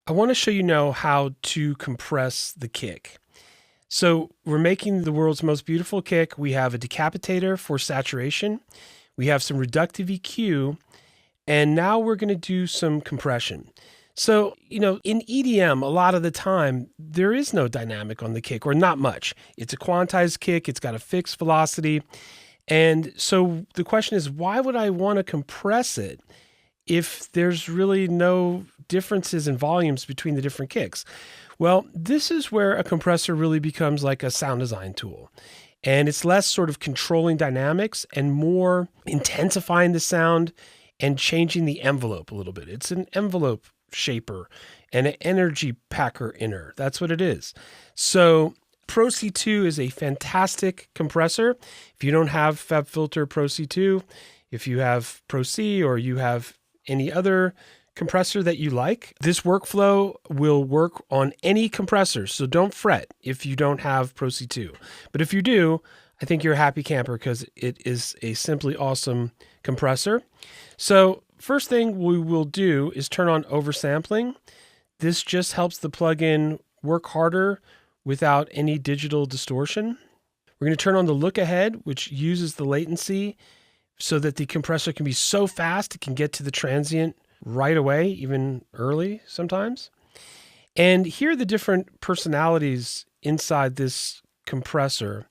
I want to show you now how to compress the kick. So we're making the world's most beautiful kick. We have a decapitator for saturation. We have some reductive EQ, and now we're going to do some compression. So, in EDM, a lot of the time, there is no dynamic on the kick, or not much. It's a quantized kick. It's got a fixed velocity. And so the question is, why would I want to compress it if there's really no differences in volumes between the different kicks? Well, this is where a compressor really becomes like a sound design tool. And it's less sort of controlling dynamics and more intensifying the sound and changing the envelope a little bit. It's an envelope shaper and an energy packer inner. That's what it is. So Pro C2 is a fantastic compressor. If you don't have FabFilter Pro C2, if you have Pro C or you have any other compressor that you like, this workflow will work on any compressor. So don't fret if you don't have Pro C2. But if you do, I think you're a happy camper because it is a simply awesome compressor. So first thing we will do is turn on oversampling. This just helps the plugin work harder without any digital distortion. We're going to turn on the look ahead, which uses the latency so that the compressor can be so fast it can get to the transient right away, even early sometimes. And here are the different personalities inside this compressor: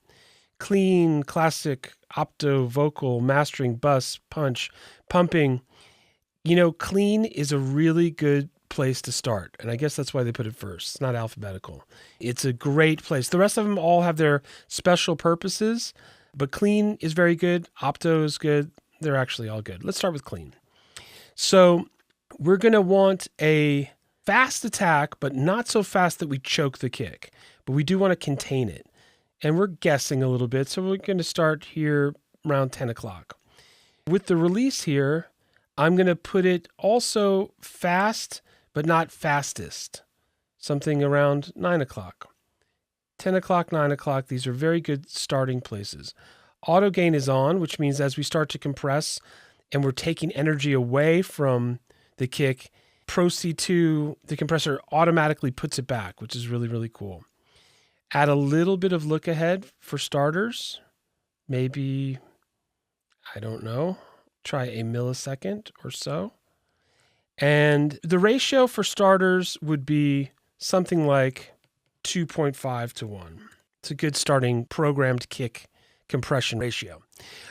clean, classic, opto, vocal, mastering, bus, punch, pumping. Clean is a really good place to start. And I guess that's why they put it first. It's not alphabetical. It's a great place. The rest of them all have their special purposes, but clean is very good. Opto is good. They're actually all good. Let's start with clean. So we're going to want a fast attack, but not so fast that we choke the kick. But we do want to contain it. And we're guessing a little bit. So we're going to start here around 10 o'clock. With the release here, I'm going to put it also fast, but not fastest. Something around 9 o'clock. 10 o'clock, 9 o'clock, these are very good starting places. Auto gain is on, which means as we start to compress and we're taking energy away from the kick, Pro C2, the compressor automatically puts it back, which is really, really cool. Add a little bit of look ahead for starters. Maybe, I don't know, try a millisecond or so. And the ratio for starters would be something like 2.5 to 1. It's a good starting programmed kick compression ratio.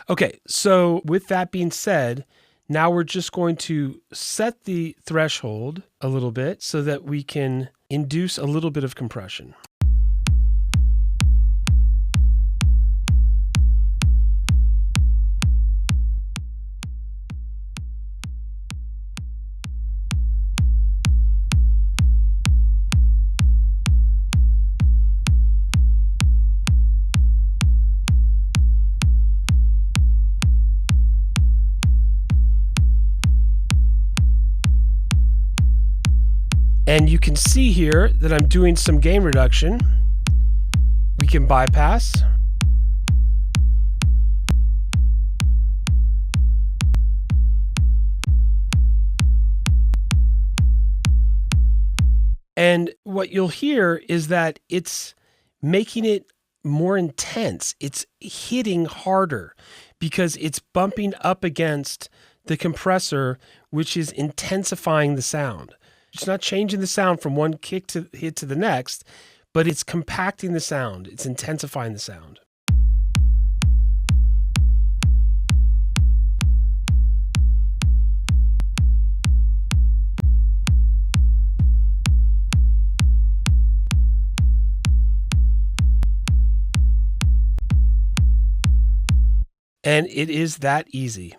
Okay, so with that being said, now we're just going to set the threshold a little bit so that we can induce a little bit of compression. And you can see here that I'm doing some gain reduction. We can bypass. And what you'll hear is that it's making it more intense. It's hitting harder because it's bumping up against the compressor, which is intensifying the sound. It's not changing the sound from one kick to hit to the next, but it's compacting the sound. It's intensifying the sound. And it is that easy.